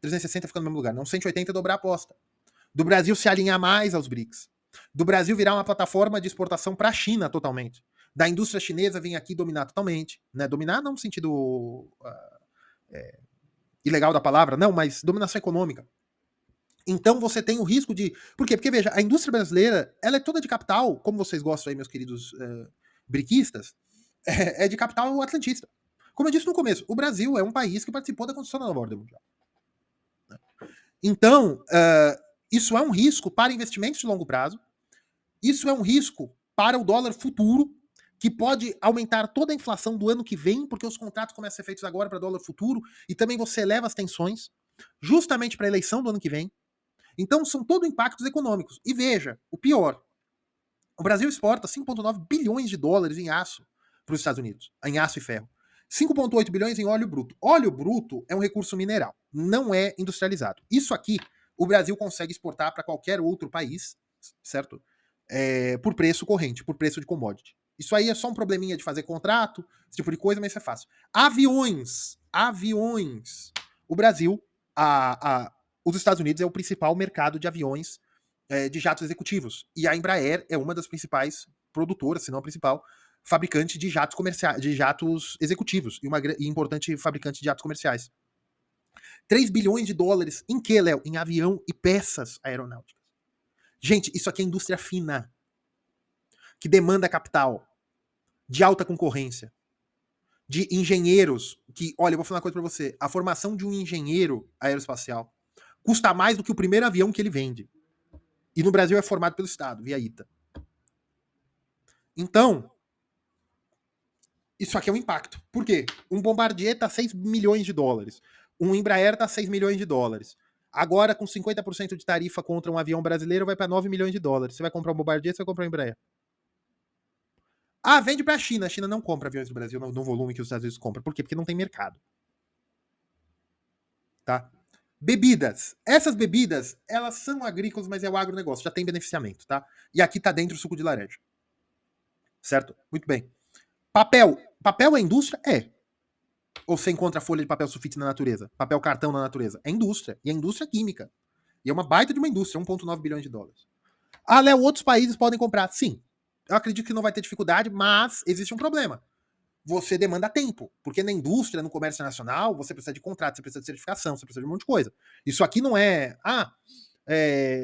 360 fica no mesmo lugar, não 180 e dobrar a aposta. Do Brasil se alinhar mais aos BRICS. Do Brasil virar uma plataforma de exportação para a China totalmente. Da indústria chinesa vir aqui dominar totalmente. Né? Dominar não no sentido ilegal da palavra, não, mas dominação econômica. Então você tem o risco de... Por quê? Porque, veja, a indústria brasileira, ela é toda de capital, como vocês gostam aí, meus queridos briquistas, é de capital atlantista. Como eu disse no começo, o Brasil é um país que participou da construção da nova ordem mundial. Então, isso é um risco para investimentos de longo prazo, isso é um risco para o dólar futuro, que pode aumentar toda a inflação do ano que vem, porque os contratos começam a ser feitos agora para dólar futuro, e também você eleva as tensões, justamente para a eleição do ano que vem. Então, são todos impactos econômicos. E veja, o pior, o Brasil exporta 5,9 bilhões de dólares em aço para os Estados Unidos, em aço e ferro. 5,8 bilhões em óleo bruto. Óleo bruto é um recurso mineral, não é industrializado. Isso aqui, o Brasil consegue exportar para qualquer outro país, certo? Por preço corrente, por preço de commodity. Isso aí é só um probleminha de fazer contrato, esse tipo de coisa, mas isso é fácil. Aviões. O Brasil, os Estados Unidos é o principal mercado de aviões de jatos executivos. E a Embraer é uma das principais produtoras, se não a principal, fabricante de jatos comerciais, de jatos executivos e uma importante fabricante de jatos comerciais. 3 bilhões de dólares em que, Léo? Em avião e peças aeronáuticas. Gente, isso aqui é indústria fina, que demanda capital, de alta concorrência, de engenheiros que, olha, eu vou falar uma coisa pra você, a formação de um engenheiro aeroespacial custa mais do que o primeiro avião que ele vende. E no Brasil é formado pelo Estado, via ITA. Então, isso aqui é um impacto. Por quê? Um Bombardier tá 6 milhões de dólares. Um Embraer tá 6 milhões de dólares. Agora, com 50% de tarifa contra um avião brasileiro, vai para 9 milhões de dólares. Você vai comprar um Bombardier, você vai comprar um Embraer. Ah, vende para a China. A China não compra aviões do Brasil no volume que os Estados Unidos compram. Por quê? Porque não tem mercado. Tá? Bebidas. Essas bebidas, elas são agrícolas, mas é o agronegócio. Já tem beneficiamento, tá? E aqui tá dentro o suco de laranja. Certo? Muito bem. Papel. Papel é indústria? É. Ou você encontra folha de papel sulfite na natureza? Papel cartão na natureza? É indústria. E é indústria química. E é uma baita de uma indústria, 1,9 bilhões de dólares. Ah, Léo, outros países podem comprar? Sim. Eu acredito que não vai ter dificuldade, mas existe um problema. Você demanda tempo. Porque na indústria, no comércio nacional, você precisa de contrato, você precisa de certificação, você precisa de um monte de coisa. Isso aqui não é...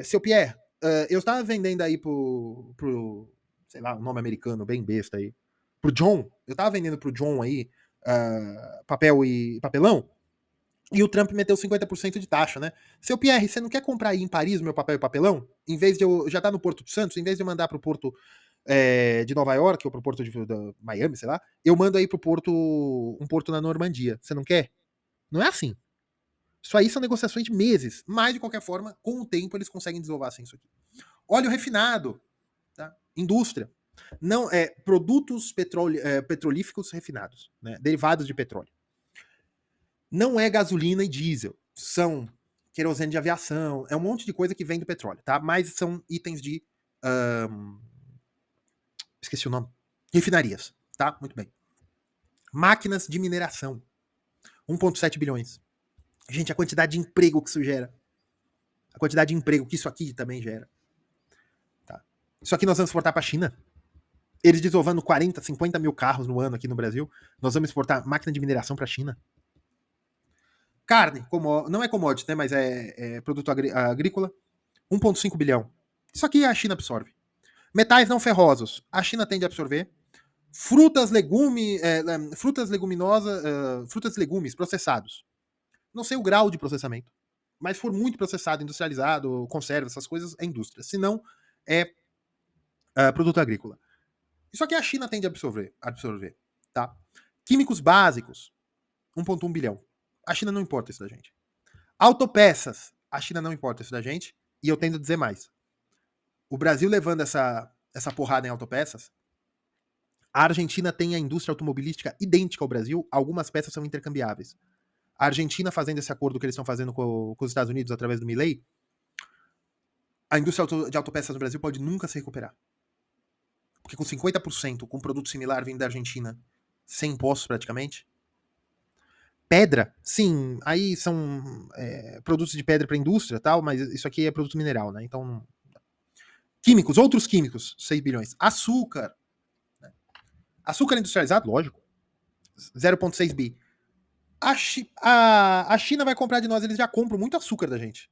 seu Pierre, eu estava vendendo aí pro... sei lá, um nome americano bem besta aí. Pro John. Eu estava vendendo pro John aí papel e papelão, e o Trump meteu 50% de taxa, né? Seu Pierre, você não quer comprar aí em Paris o meu papel e papelão? Em vez de eu já tá no Porto de Santos, em vez de eu mandar pro Porto de Nova York ou pro Porto de Miami, sei lá, eu mando aí pro Porto, um porto na Normandia. Você não quer? Não é assim. Isso aí são negociações de meses, mas de qualquer forma, com o tempo eles conseguem desenvolver assim isso aqui. Óleo refinado, tá? Indústria. Não produtos petrolíficos refinados, né? Derivados de petróleo. Não é gasolina e diesel, são querosene de aviação, é um monte de coisa que vem do petróleo, tá? Mas são itens de esqueci o nome. Refinarias, tá? Muito bem. Máquinas de mineração. 1,7 bilhões. Gente, a quantidade de emprego que isso gera. A quantidade de emprego que isso aqui também gera. Tá? Isso aqui nós vamos exportar para a China. Eles desovando 40, 50 mil carros no ano aqui no Brasil. Nós vamos exportar máquina de mineração para a China. Carne, não é commodity, né? Mas é produto agrícola. 1,5 bilhão. Isso aqui a China absorve. Metais não ferrosos. A China tende a absorver. Frutas, frutas leguminosas, frutas e legumes processados. Não sei o grau de processamento, mas for muito processado, industrializado, conserva, essas coisas, é indústria. Se não, é produto agrícola. Isso aqui a China tende a absorver, tá? Químicos básicos, 1,1 bilhão. A China não importa isso da gente. Autopeças, a China não importa isso da gente. E eu tendo a dizer mais. O Brasil levando essa porrada em autopeças, a Argentina tem a indústria automobilística idêntica ao Brasil, algumas peças são intercambiáveis. A Argentina fazendo esse acordo que eles estão fazendo com os Estados Unidos através do Milei, a indústria de autopeças no Brasil pode nunca se recuperar. Porque com 50%, com um produto similar vindo da Argentina, sem impostos praticamente. Pedra, sim, aí são produtos de pedra para indústria tal, mas isso aqui é produto mineral, né? Então. Químicos, outros químicos, 6 bilhões. Açúcar. Né? Açúcar industrializado, lógico. 0,6 bi. A China vai comprar de nós, eles já compram muito açúcar da gente.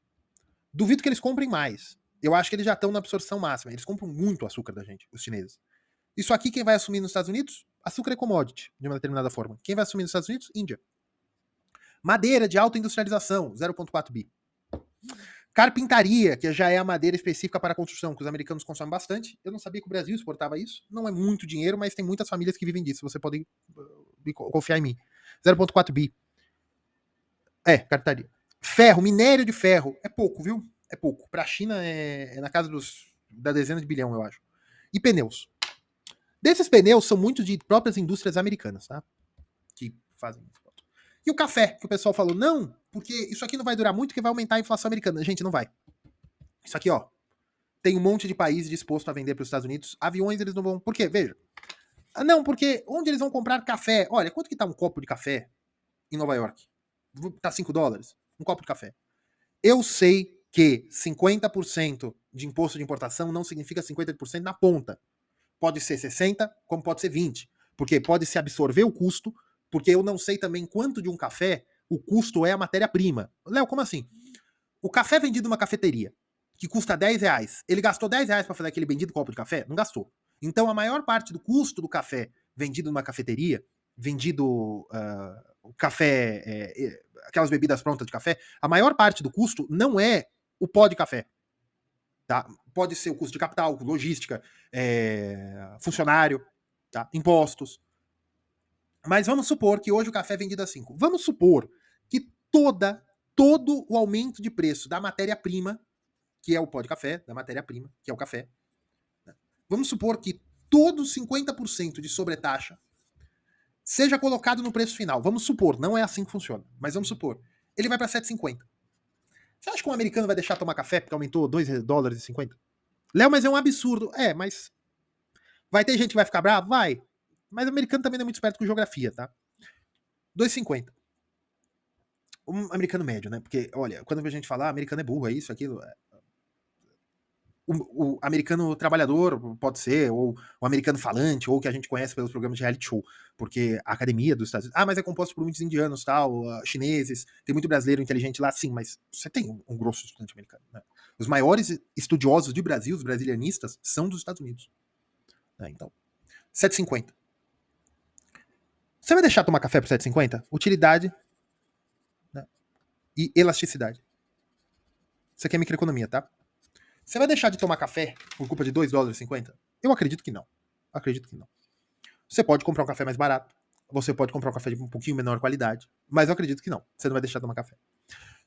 Duvido que eles comprem mais. Eu acho que eles já estão na absorção máxima. Eles compram muito açúcar da gente, os chineses. Isso aqui, quem vai assumir nos Estados Unidos? Açúcar é commodity, de uma determinada forma. Quem vai assumir nos Estados Unidos? Índia. Madeira de alta industrialização, 0,4 bi. Carpintaria, que já é a madeira específica para a construção, que os americanos consomem bastante. Eu não sabia que o Brasil exportava isso. Não é muito dinheiro, mas tem muitas famílias que vivem disso. Você pode confiar em mim. 0,4 bi. Carpintaria. Ferro, minério de ferro. É pouco, viu? É pouco. Para a China é na casa da dezena de bilhão, eu acho. E pneus. Desses pneus são muitos de próprias indústrias americanas, tá? Que fazem isso. E o café, que o pessoal falou, não, porque isso aqui não vai durar muito, que vai aumentar a inflação americana. Gente, não vai. Isso aqui, ó, tem um monte de país disposto a vender para os Estados Unidos. Aviões eles não vão. Por quê? Veja. Não, porque onde eles vão comprar café? Olha, quanto que tá um copo de café em Nova York? Tá $5? Um copo de café. Eu sei que 50% de imposto de importação não significa 50% na ponta. Pode ser 60%, como pode ser 20%. Porque pode se absorver o custo, porque eu não sei também quanto de um café o custo é a matéria-prima. Léo, como assim? O café vendido numa cafeteria, que custa R$10, ele gastou R$10 para fazer aquele bendito copo de café? Não gastou. Então a maior parte do custo do café vendido numa cafeteria, vendido o café, aquelas bebidas prontas de café, a maior parte do custo não é o pó de café. Tá? Pode ser o custo de capital, logística, funcionário, tá? Impostos. Mas vamos supor que hoje o café é vendido a 5. Vamos supor que todo o aumento de preço da matéria-prima, que é o pó de café, da matéria-prima, que é o café, né? Vamos supor que todo 50% de sobretaxa seja colocado no preço final. Vamos supor, não é assim que funciona, mas vamos supor. Ele vai para 7,50. Você acha que um americano vai deixar tomar café porque aumentou $2,50? Léo, mas é um absurdo. Mas vai ter gente que vai ficar bravo? Vai. Mas o americano também não é muito esperto com geografia, tá? 2,50. Um americano médio, né? Porque, olha, quando a gente fala, americano é burro, é isso, aquilo. O americano trabalhador, pode ser, ou o americano falante, ou o que a gente conhece pelos programas de reality show. Porque a academia dos Estados Unidos. mas é composto por muitos indianos, tal, chineses, tem muito brasileiro inteligente lá, sim, mas você tem um grosso estudante americano, né? Os maiores estudiosos de Brasil, os brasilianistas, são dos Estados Unidos. Então, 7,50. Você vai deixar tomar café por 7,50? Utilidade, né, e elasticidade. Isso aqui é microeconomia, tá? Você vai deixar de tomar café por culpa de $2,50? Eu acredito que não. Acredito que não. Você pode comprar um café mais barato. Você pode comprar um café de um pouquinho menor qualidade. Mas eu acredito que não. Você não vai deixar de tomar café.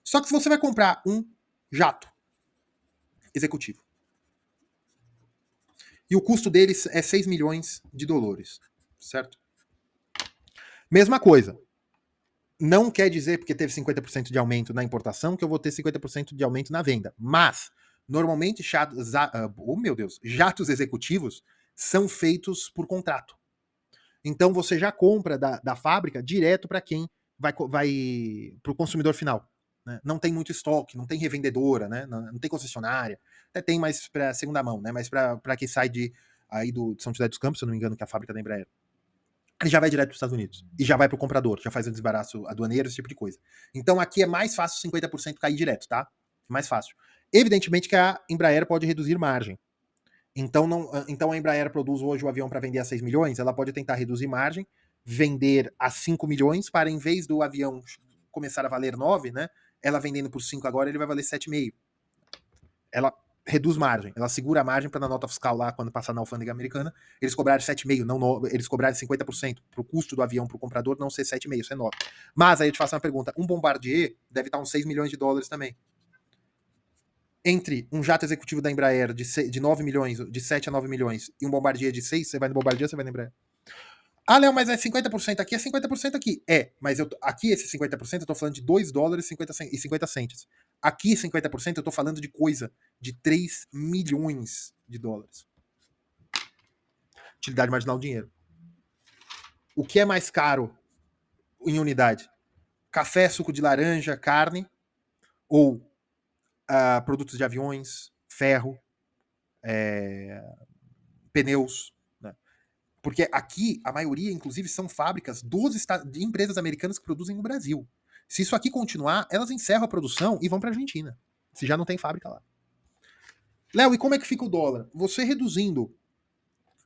Só que se você vai comprar um jato executivo e o custo deles é 6 milhões de dólares, certo? Mesma coisa. Não quer dizer, porque teve 50% de aumento na importação, que eu vou ter 50% de aumento na venda. Mas, normalmente, jatos executivos são feitos por contrato. Então, você já compra da fábrica direto para quem vai para o consumidor final. Né? Não tem muito estoque, não tem revendedora, né? Não tem concessionária. Até tem mais para segunda mão, né? Mas para quem sai de São José dos Campos, se eu não me engano, que é a fábrica da Embraer, ele já vai direto para os Estados Unidos. E já vai para o comprador, já faz o desembaraço aduaneiro, esse tipo de coisa. Então aqui é mais fácil 50% cair direto, tá? Mais fácil. Evidentemente que a Embraer pode reduzir margem. Então, então a Embraer produz hoje o avião para vender a 6 milhões, ela pode tentar reduzir margem, vender a 5 milhões, para em vez do avião começar a valer 9, né? Ela vendendo por 5 agora, ele vai valer 7,5. Ela reduz margem, ela segura a margem para na nota fiscal lá, quando passar na alfândega americana, eles cobrarem 7,5, não, eles cobrarem 50% para o custo do avião para o comprador não ser 7,5, ser 9. Mas aí eu te faço uma pergunta, um Bombardier deve estar uns 6 milhões de dólares também. Entre um jato executivo da Embraer de 9 milhões, de 7 a 9 milhões, e um Bombardier de 6, você vai no Bombardier ou você vai na Embraer? Ah, Léo, mas é 50% aqui, é 50% aqui. É, mas aqui esse 50% eu tô falando de 2 dólares e 50 centes. Aqui 50% eu tô falando de coisa de 3 milhões de dólares. Utilidade marginal do dinheiro. O que é mais caro em unidade? Café, suco de laranja, carne ou produtos de aviões, ferro, pneus, né? Porque aqui, a maioria, inclusive, são fábricas de empresas americanas que produzem no Brasil. Se isso aqui continuar, elas encerram a produção e vão para a Argentina. Se já não tem fábrica lá. Léo, e como é que fica o dólar? Você reduzindo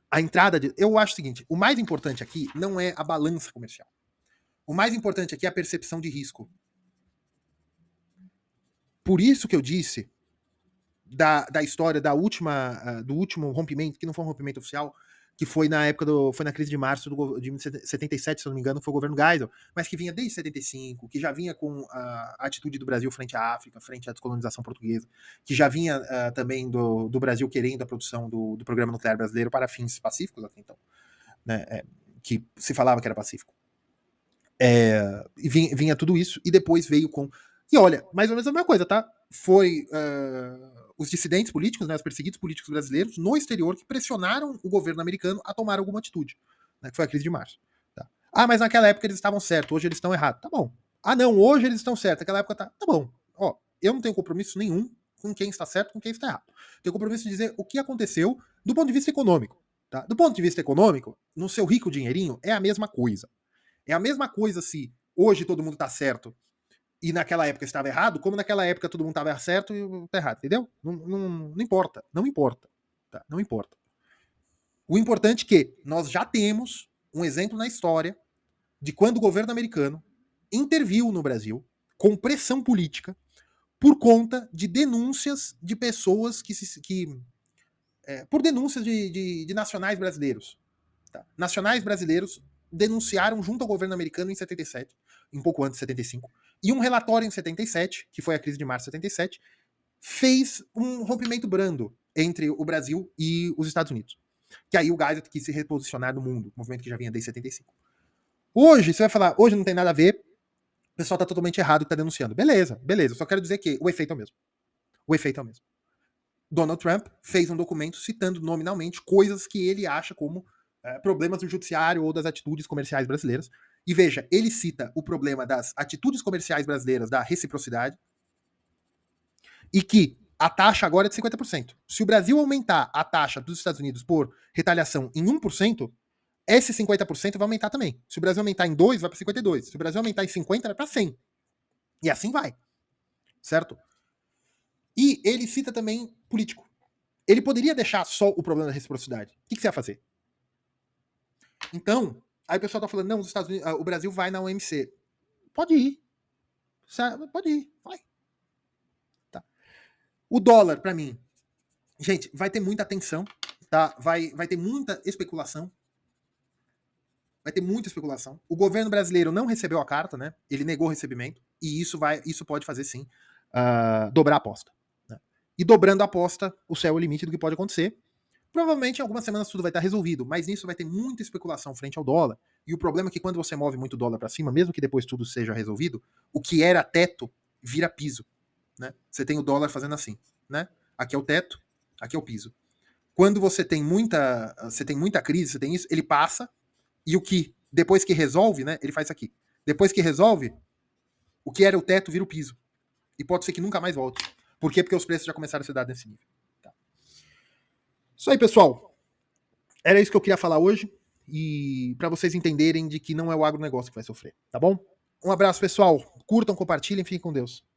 a entrada de. Eu acho o seguinte: o mais importante aqui não é a balança comercial. O mais importante aqui é a percepção de risco. Por isso que eu disse da história do último rompimento, que não foi um rompimento oficial, que foi na época foi na crise de março de 77, se eu não me engano, foi o governo Geisel, mas que vinha desde 75, que já vinha com a atitude do Brasil frente à África, frente à descolonização portuguesa, que já vinha também do Brasil querendo a produção do programa nuclear brasileiro para fins pacíficos até então, né, que se falava que era pacífico. E vinha tudo isso, e depois veio com. E olha, mais ou menos a mesma coisa, tá? Foi os dissidentes políticos, né, os perseguidos políticos brasileiros no exterior que pressionaram o governo americano a tomar alguma atitude, né, que foi a crise de março. Tá? Ah, mas naquela época eles estavam certos, hoje eles estão errados. Tá bom. Ah, não, hoje eles estão certos, naquela época tá. Tá bom. Ó, eu não tenho compromisso nenhum com quem está certo, com quem está errado. Tenho compromisso de dizer o que aconteceu do ponto de vista econômico. Tá? Do ponto de vista econômico, no seu rico dinheirinho, é a mesma coisa. É a mesma coisa se hoje todo mundo tá certo e naquela época estava errado, como naquela época todo mundo estava certo e tá errado, entendeu? Não importa, não importa, tá? Não importa. O importante é que nós já temos um exemplo na história de quando o governo americano interviu no Brasil com pressão política por conta de denúncias de pessoas por denúncias de nacionais brasileiros. Tá? Nacionais brasileiros denunciaram junto ao governo americano em 77, um pouco antes de 75, e um relatório em 77, que foi a crise de março de 77, fez um rompimento brando entre o Brasil e os Estados Unidos. Que aí o Geisel quis se reposicionar no mundo, movimento que já vinha desde 75. Hoje, você vai falar, hoje não tem nada a ver, o pessoal tá totalmente errado e tá denunciando. Beleza, beleza, eu só quero dizer que o efeito é o mesmo. O efeito é o mesmo. Donald Trump fez um documento citando nominalmente coisas que ele acha como problemas do judiciário ou das atitudes comerciais brasileiras. E veja, ele cita o problema das atitudes comerciais brasileiras, da reciprocidade, e que a taxa agora é de 50%. Se o Brasil aumentar a taxa dos Estados Unidos por retaliação em 1%, esse 50% vai aumentar também. Se o Brasil aumentar em 2, vai para 52. Se o Brasil aumentar em 50, vai para 100. E assim vai. Certo? E ele cita também político. Ele poderia deixar só o problema da reciprocidade. O que você ia fazer? Então, aí o pessoal tá falando, não, os Estados Unidos, o Brasil vai na OMC. Pode ir. Pode ir, vai. Tá. O dólar, para mim, gente, vai ter muita tensão, tá? Vai ter muita especulação. Vai ter muita especulação. O governo brasileiro não recebeu a carta, né? Ele negou o recebimento. E isso pode fazer, sim, dobrar a aposta. Né? E dobrando a aposta, o céu é o limite do que pode acontecer. Provavelmente em algumas semanas tudo vai estar resolvido, mas nisso vai ter muita especulação frente ao dólar. E o problema é que quando você move muito dólar para cima, mesmo que depois tudo seja resolvido, o que era teto vira piso. Né? Você tem o dólar fazendo assim. Né? Aqui é o teto, aqui é o piso. Quando você tem muita crise, você tem isso, ele passa, e o que, depois que resolve, né, ele faz isso aqui. Depois que resolve, o que era o teto vira o piso. E pode ser que nunca mais volte. Por quê? Porque os preços já começaram a ser dados nesse nível. Tá. Isso aí, pessoal. Era isso que eu queria falar hoje. E para vocês entenderem de que não é o agronegócio que vai sofrer. Tá bom? Um abraço, pessoal. Curtam, compartilhem, fiquem com Deus.